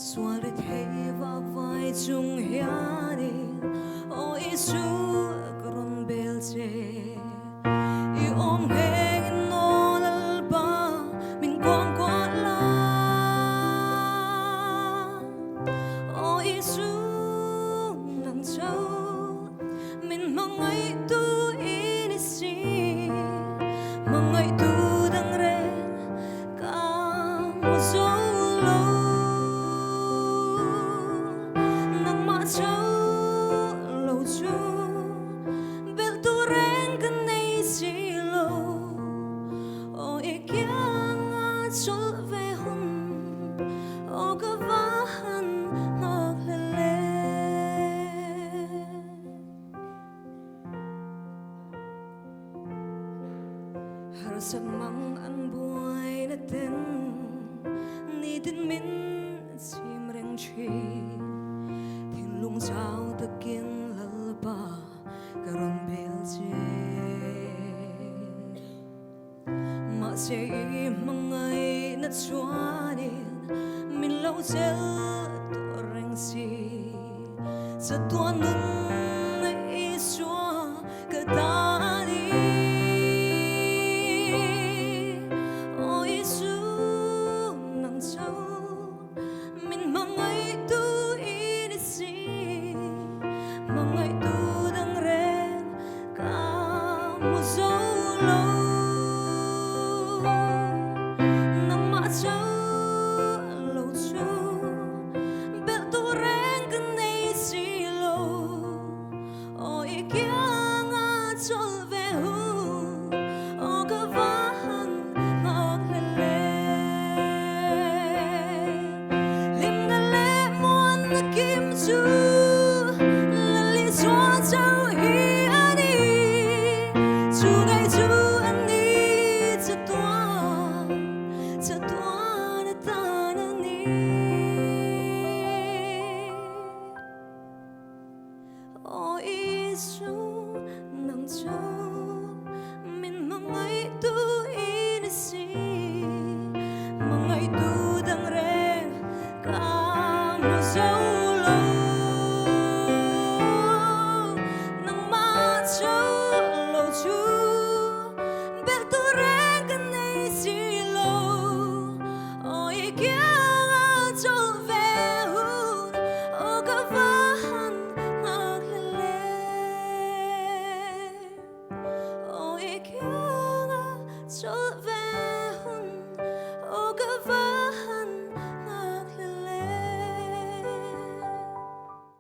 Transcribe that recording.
xóa đi thấy và vai chung hiani o isu kron belche I om heng no lalba min quang qua la o isu nang châu min mangai tu inisi mangai tu dang re ka mo solo nang ma châu lâu chu bel tu reng kan nei silo o ikyang chol ve hun o gavahan ngok lele har sak mang an buai na ten ni tin min chim reng chi thiên lung sao ta kiên lalpa karon bel che ma se mangai na chuani min lo chel to reng si sa tuan nun na iswa ka ta ni o isu nang châu min mangai tu inisi mangai tu dang ren ka mo solo nang ma châu lâu chu bel tu reng kan nei silo o ikyang chol ve hu o gavahan ngok lele lim na le mon na kim chu lali xóa châu hi ani chu ngai chu ani cha tua na ta na ni o isu nang châu min mangai tu inisi mangai tu dang re ka mo solo